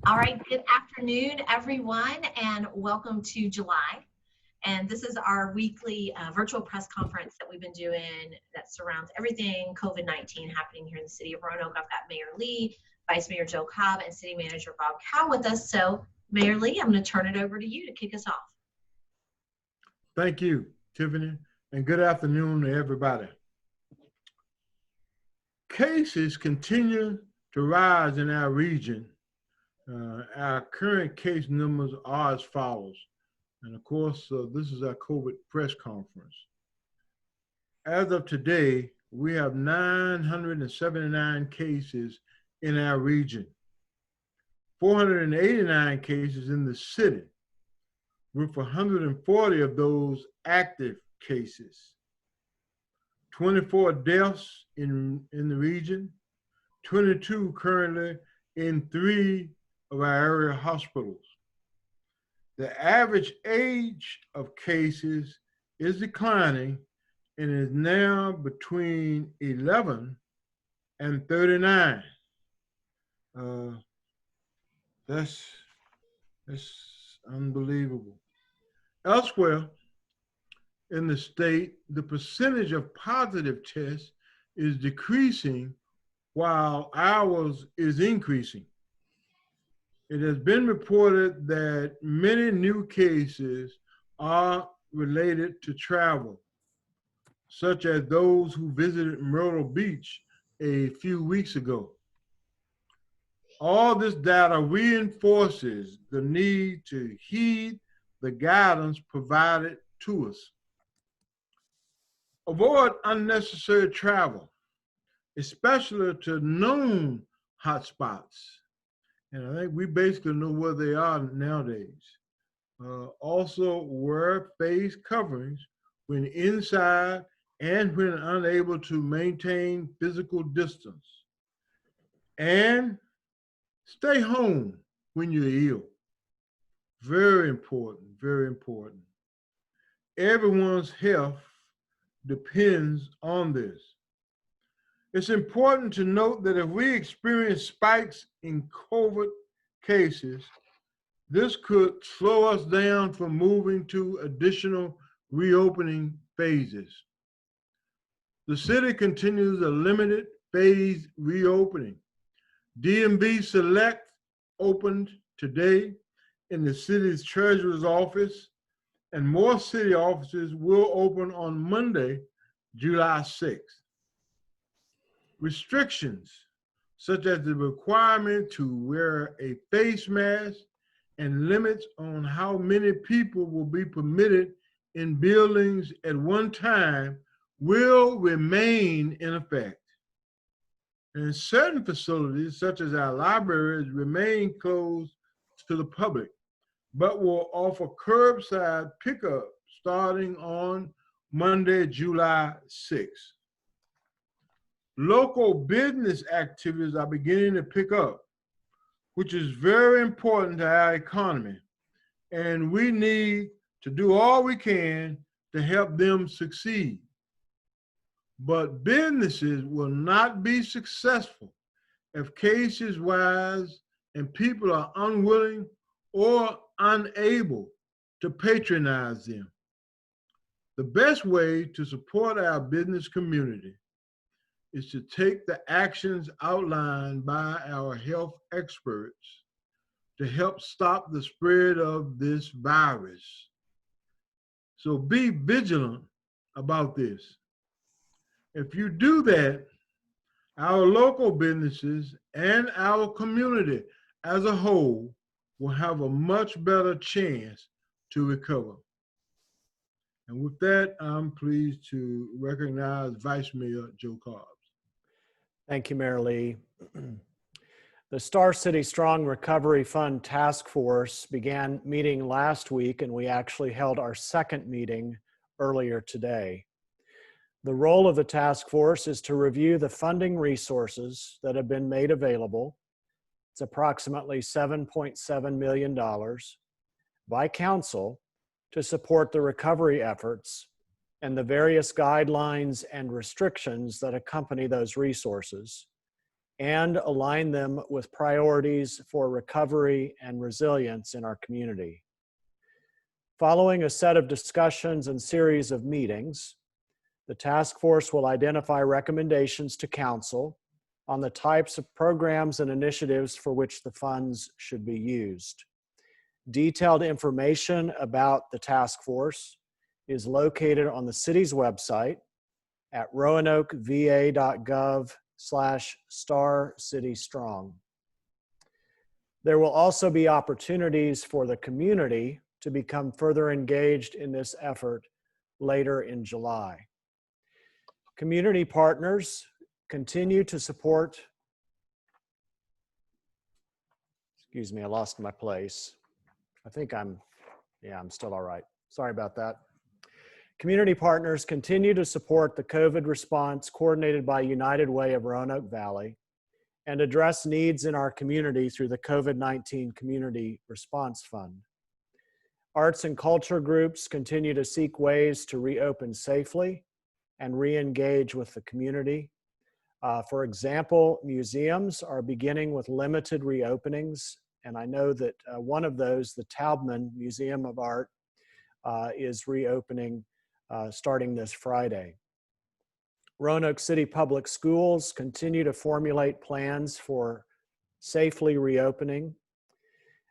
All right, good afternoon, everyone, and welcome to July. And this is our weekly virtual press conference that we've been doing that surrounds everything COVID-19 happening here in the city of Roanoke. I've got Mayor Lee, Vice Mayor Joe Cobb, and City Manager Bob Cow with us. So, Mayor Lee, I'm going to turn it over to you to kick us off. Thank you, Tiffany, and good afternoon to everybody. Cases continue to rise in our region. Our current case numbers are as follows. And of course, this is our COVID press conference. As of today, we have 979 cases in our region, 489 cases in the city, with 140 of those active cases, 24 deaths in the region, 22 currently in 3 of our area hospitals. The average age of cases is declining and is now between 11 and 39. That's unbelievable. Elsewhere in the state, the percentage of positive tests is decreasing while ours is increasing. It has been reported that many new cases are related to travel, such as those who visited Myrtle Beach a few weeks ago. All this data reinforces the need to heed the guidance provided to us. Avoid unnecessary travel, especially to known hotspots. And I think we basically know where they are nowadays. Also, wear face coverings when inside and when unable to maintain physical distance. And stay home when you're ill. Very important, very important. Everyone's health depends on this. It's important to note that if we experience spikes in COVID cases, this could slow us down from moving to additional reopening phases. The city continues a limited phase reopening. DMV Select opened today in the city's treasurer's office, and more city offices will open on Monday, July 6th. Restrictions, such as the requirement to wear a face mask and limits on how many people will be permitted in buildings at one time, will remain in effect. And certain facilities, such as our libraries, remain closed to the public, but will offer curbside pickup starting on Monday, July 6th. Local business activities are beginning to pick up, which is very important to our economy. And we need to do all we can to help them succeed. But businesses will not be successful if cases rise and people are unwilling or unable to patronize them. The best way to support our business community is to take the actions outlined by our health experts to help stop the spread of this virus. So be vigilant about this. If you do that, our local businesses and our community as a whole will have a much better chance to recover. And with that, I'm pleased to recognize Vice Mayor Joe Cobb. Thank you, Mayor Lee. The Star City Strong Recovery Fund Task Force began meeting last week, and we actually held our second meeting earlier today. The role of the task force is to review the funding resources that have been made available. It's approximately $7.7 million by council to support the recovery efforts and the various guidelines and restrictions that accompany those resources, and align them with priorities for recovery and resilience in our community. Following a set of discussions and series of meetings, the task force will identify recommendations to council on the types of programs and initiatives for which the funds should be used. Detailed information about the task force is located on the city's website at roanokeva.gov/StarCityStrong. There will also be opportunities for the community to become further engaged in this effort later in July. Community partners continue to support, excuse me, I lost my place. I think I'm still all right. Sorry about that. Community partners continue to support the COVID response coordinated by United Way of Roanoke Valley and address needs in our community through the COVID-19 Community Response Fund. Arts and culture groups continue to seek ways to reopen safely and re-engage with the community. For example, museums are beginning with limited reopenings, and I know that one of those, the Taubman Museum of Art, is reopening starting this Friday. Roanoke City Public Schools continue to formulate plans for safely reopening.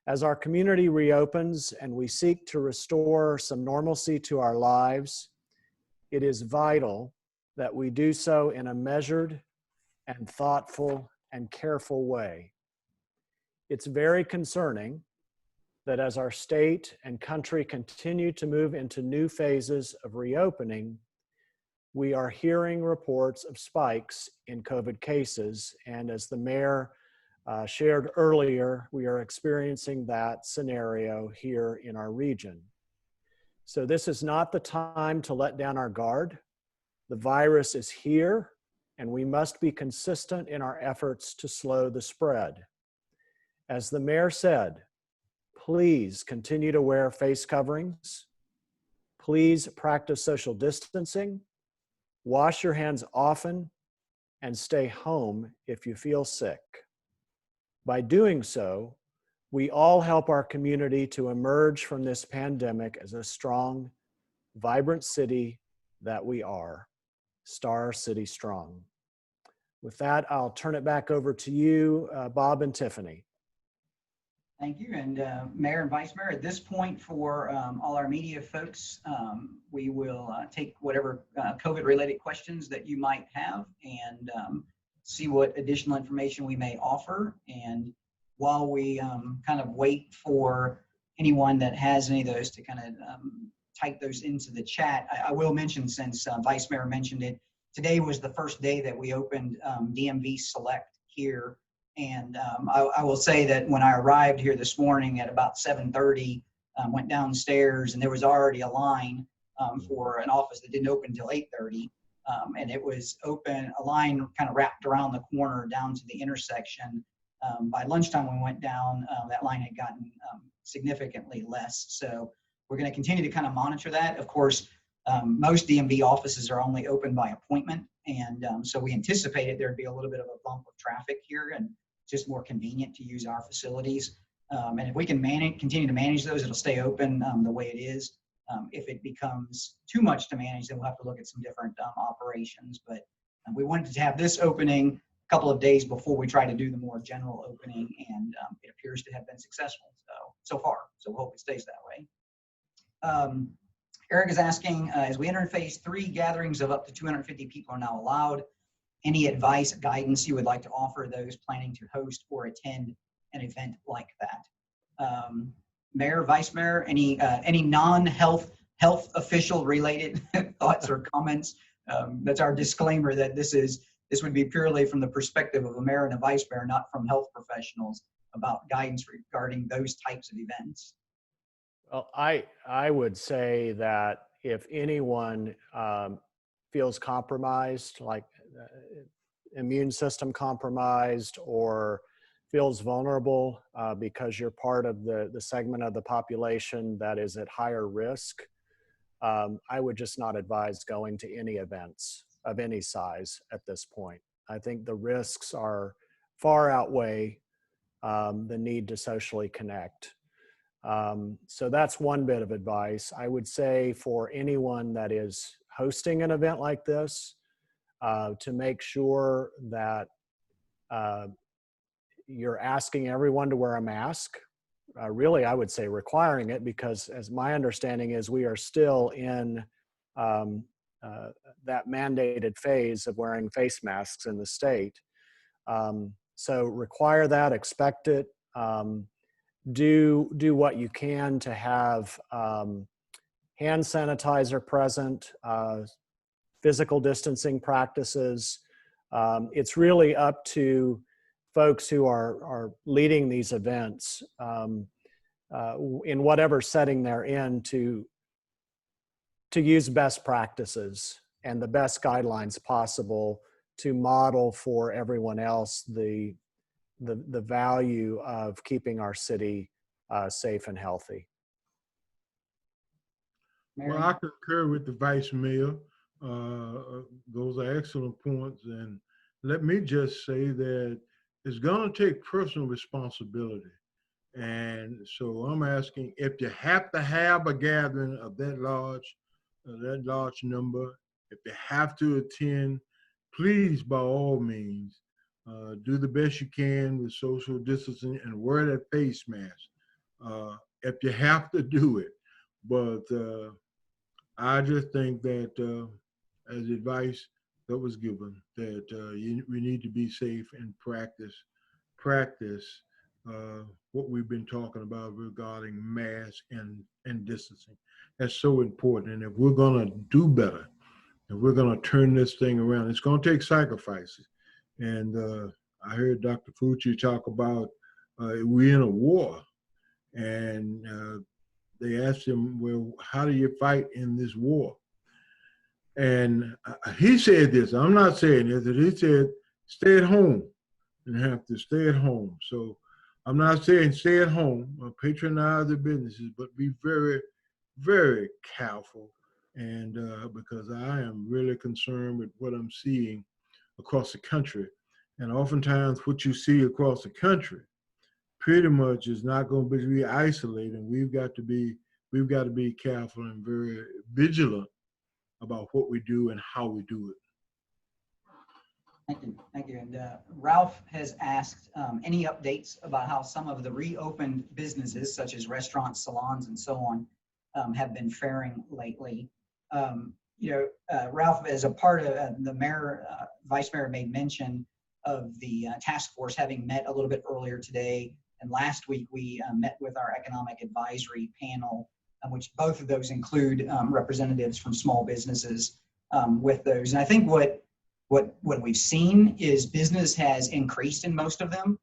As our community reopens and we seek to restore some normalcy to our lives, it is vital that we do so in a measured and thoughtful and careful way. It's very concerning that as our state and country continue to move into new phases of reopening, we are hearing reports of spikes in COVID cases. And as the mayor shared earlier, we are experiencing that scenario here in our region. So this is not the time to let down our guard. The virus is here, and we must be consistent in our efforts to slow the spread. As the mayor said, please continue to wear face coverings. Please practice social distancing. Wash your hands often and stay home if you feel sick. By doing so, we all help our community to emerge from this pandemic as a strong, vibrant city that we are. Star City Strong. With that, I'll turn it back over to you, Bob and Tiffany. Thank you. And Mayor and Vice Mayor, at this point for all our media folks, we will take whatever COVID-related questions that you might have and see what additional information we may offer. And while we kind of wait for anyone that has any of those to kind of type those into the chat, I will mention, since Vice Mayor mentioned it, today was the first day that we opened DMV Select here. And I will say that when I arrived here this morning at about 7:30, went downstairs and there was already a line for an office that didn't open until 8:30. And it was open, a line kind of wrapped around the corner down to the intersection. By lunchtime when we went down, that line had gotten significantly less. So we're going to continue to kind of monitor that. Of course, most DMV offices are only open by appointment. And so we anticipated there'd be a little bit of a bump of traffic here and just more convenient to use our facilities. And if we can continue to manage those, it'll stay open the way it is. If it becomes too much to manage, then we'll have to look at some different operations. But we wanted to have this opening a couple of days before we try to do the more general opening, and it appears to have been successful so far. So we hope it stays that way. Eric is asking, as we enter phase 3, gatherings of up to 250 people are now allowed. Any advice, guidance you would like to offer those planning to host or attend an event like that? Mayor, Vice Mayor, any non-health official related thoughts or comments? That's our disclaimer that this would be purely from the perspective of a mayor and a vice mayor, not from health professionals, about guidance regarding those types of events. Well, I would say that if anyone feels compromised, like immune system compromised, or feels vulnerable because you're part of the segment of the population that is at higher risk, I would just not advise going to any events of any size at this point. I think the risks are far outweigh the need to socially connect. So that's one bit of advice. I would say for anyone that is hosting an event like this, to make sure that you're asking everyone to wear a mask. Really, I would say requiring it, because as my understanding is, we are still in that mandated phase of wearing face masks in the state. So require that, expect it. Do what you can to have hand sanitizer present, physical distancing practices. It's really up to folks who are leading these events in whatever setting they're in to use best practices and the best guidelines possible to model for everyone else the value of keeping our city safe and healthy. Mary? Well, I concur with the Vice Mayor. Those are excellent points. And let me just say that it's going to take personal responsibility. And so I'm asking, if you have to have a gathering of that large number, if you have to attend, please, by all means, do the best you can with social distancing and wear that face mask if you have to do it. But I just think that as advice that was given, that we need to be safe and practice what we've been talking about regarding masks and distancing. That's so important. And if we're going to do better, if we're going to turn this thing around, it's going to take sacrifices. And I heard Dr. Fucci talk about we're in a war. And they asked him, well, how do you fight in this war? And he said this, I'm not saying this, but he said, stay at home and have to stay at home. So I'm not saying stay at home, patronize the businesses, but be very, very careful. And because I am really concerned with what I'm seeing across the country. And oftentimes what you see across the country pretty much is not going to be isolated. We've got to be careful and very vigilant about what we do and how we do it. Thank you. And Ralph has asked any updates about how some of the reopened businesses, such as restaurants, salons, and so on, have been faring lately. Ralph, as a part of the mayor, vice mayor made mention of the task force having met a little bit earlier today. And last week we met with our economic advisory panel, which both of those include representatives from small businesses with those. And I think what we've seen is business has increased in most of them,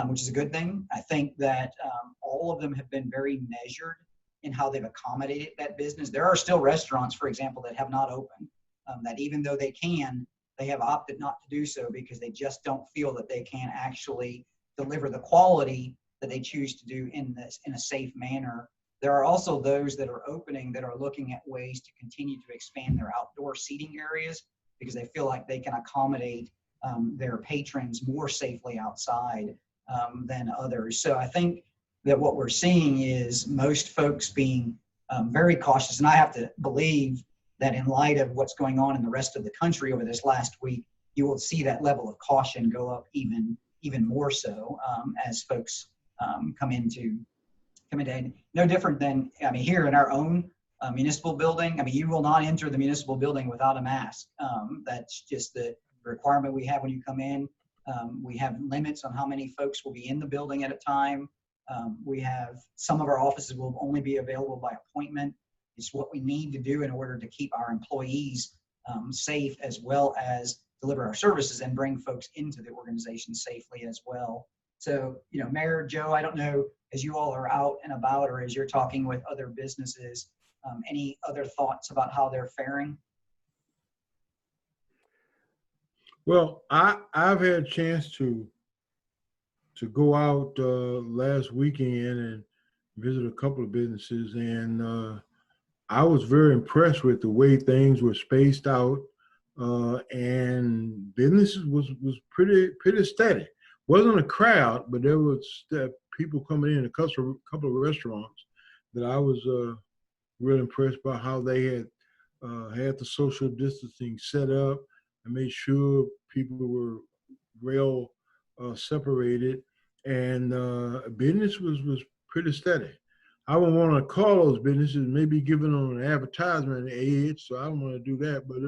which is a good thing. I think that all of them have been very measured in how they've accommodated that business. There are still restaurants, for example, that have not opened, that even though they can, they have opted not to do so because they just don't feel that they can actually deliver the quality that they choose to do in a safe manner. There are also those that are opening that are looking at ways to continue to expand their outdoor seating areas because they feel like they can accommodate their patrons more safely outside than others. So I think that what we're seeing is most folks being very cautious. And I have to believe that in light of what's going on in the rest of the country over this last week, you will see that level of caution go up even more so as folks come into. No different than, here in our own municipal building, you will not enter the municipal building without a mask. That's just the requirement we have when you come in. We have limits on how many folks will be in the building at a time. We have some of our offices will only be available by appointment. It's what we need to do in order to keep our employees safe, as well as deliver our services and bring folks into the organization safely as well. So, Mayor Joe, I don't know, as you all are out and about or as you're talking with other businesses, any other thoughts about how they're faring? Well, I've had a chance to go out last weekend and visit a couple of businesses, and I was very impressed with the way things were spaced out, and business was pretty steady. wasn't a crowd, but there was people coming in, a couple of restaurants that I was real impressed by how they had had the social distancing set up and made sure people were well separated, and business was pretty steady. I would want to call those businesses, maybe giving them an advertisement edge, so I don't want to do that, but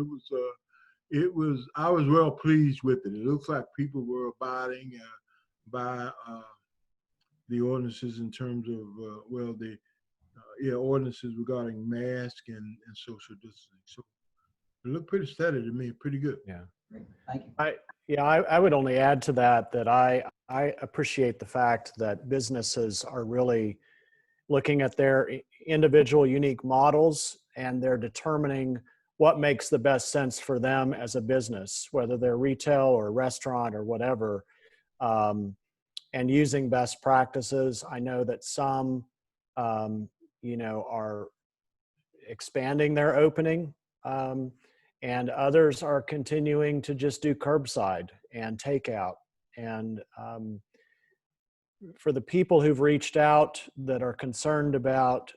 I was well pleased with it. It looks like people were abiding by the ordinances in terms of, ordinances regarding mask and social distancing. So it looked pretty steady to me, pretty good. Yeah. Great. Thank you. I would only add to that I appreciate the fact that businesses are really looking at their individual unique models, and they're determining what makes the best sense for them as a business, whether they're retail or restaurant or whatever, and using best practices. I know that some, are expanding their opening, and others are continuing to just do curbside and takeout. And for the people who've reached out that are concerned about,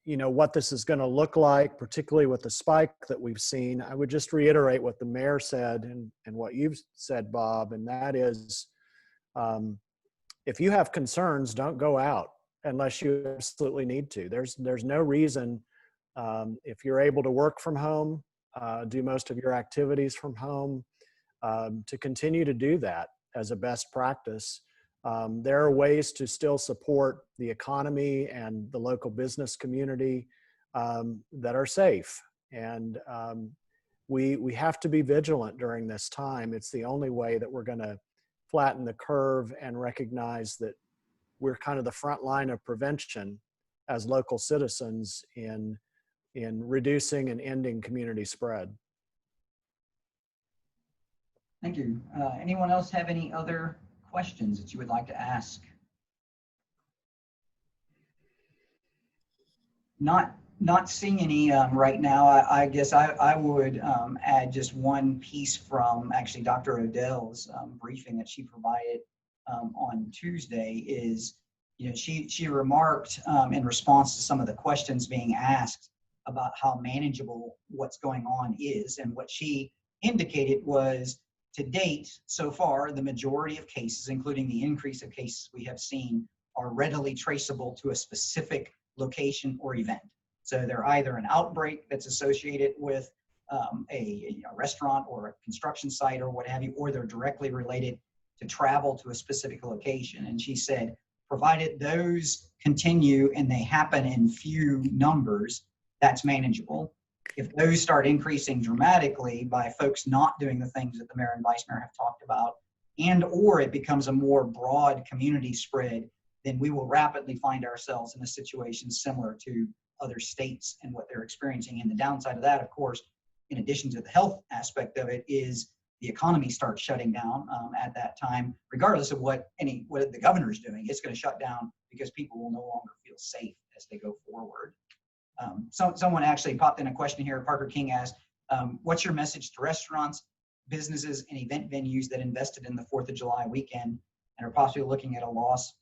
what this is going to look like, particularly with the spike that we've seen, I would just reiterate what the mayor said and what you've said, Bob, and that is, if you have concerns, don't go out unless you absolutely need to. There's no reason, if you're able to work from home, do most of your activities from home, to continue to do that as a best practice. There are ways to still support the economy and the local business community that are safe. And we have to be vigilant during this time. It's the only way that we're going to flatten the curve and recognize that we're kind of the front line of prevention as local citizens in reducing and ending community spread. Thank you. Anyone else have any other questions that you would like to ask? Not seeing any right now. I guess I would add just one piece from actually Dr. Odell's briefing that she provided on Tuesday. Is, she remarked in response to some of the questions being asked about how manageable what's going on is, and what she indicated was, to date, so far, the majority of cases, including the increase of cases we have seen, are readily traceable to a specific location or event. So they're either an outbreak that's associated with a restaurant or a construction site or what have you, or they're directly related to travel to a specific location. And she said, provided those continue and they happen in few numbers, that's manageable. If those start increasing dramatically by folks not doing the things that the mayor and vice mayor have talked about, and or it becomes a more broad community spread, then we will rapidly find ourselves in a situation similar to other states and what they're experiencing. And the downside of that, of course, in addition to the health aspect of it, is the economy starts shutting down at that time, regardless of what the governor is doing. It's going to shut down because people will no longer feel safe as they go forward. Someone actually popped in a question here. Parker King asked, what's your message to restaurants, businesses, and event venues that invested in the 4th of July weekend and are possibly looking at a loss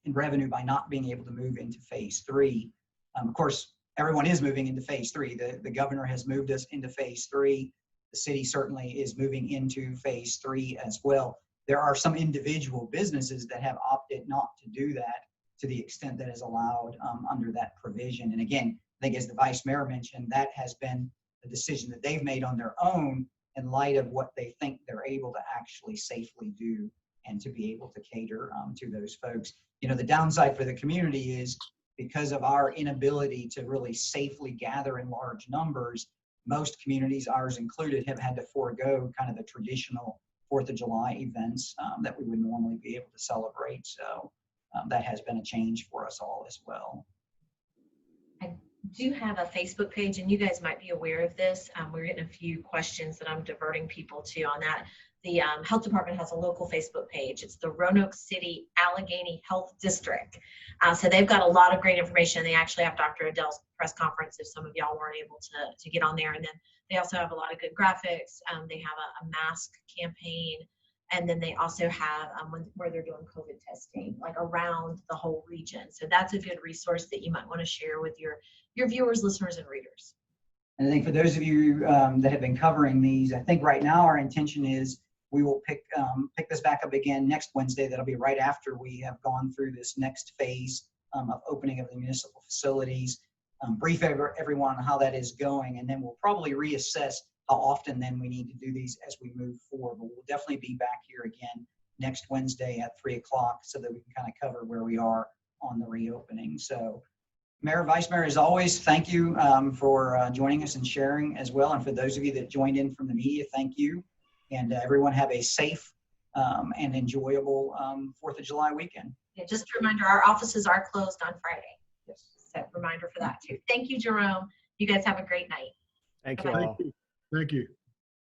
in revenue by not being able to move into phase 3? Of course, everyone is moving into phase 3. The governor has moved us into phase 3. The city certainly is moving into phase 3 as well. There are some individual businesses that have opted not to do that to the extent that is allowed under that provision. And again, I think as the vice mayor mentioned, that has been the decision that they've made on their own in light of what they think they're able to actually safely do and to be able to cater to those folks. The downside for the community is, because of our inability to really safely gather in large numbers, most communities, ours included, have had to forego kind of the traditional 4th of July events that we would normally be able to celebrate. So that has been a change for us all as well. I do have a Facebook page, and you guys might be aware of this. We're getting a few questions that I'm diverting people to on that. The health department has a local Facebook page. It's the Roanoke City Allegheny Health District. So they've got a lot of great information. They actually have Dr. Odell's press conference if some of y'all weren't able to get on there. And then they also have a lot of good graphics. They have a mask campaign. And then they also have where they're doing COVID testing, like around the whole region. So that's a good resource that you might want to share with your viewers, listeners, and readers. And I think for those of you that have been covering these, I think right now our intention is we will pick this back up again next Wednesday. That'll be right after we have gone through this next phase of opening of the municipal facilities. Brief everyone on how that is going, and then we'll probably reassess how often then we need to do these as we move forward. But we'll definitely be back here again next Wednesday at 3 o'clock so that we can kind of cover where we are on the reopening. So Mayor, Vice Mayor, as always, thank you for joining us and sharing as well. And for those of you that joined in from the media, thank you. And everyone have a safe and enjoyable 4th of July weekend. Yeah, just a reminder, our offices are closed on Friday. Yes. So reminder for that too. Thank you, Jerome. You guys have a great night. Thank you Bye-bye. all. Thank you.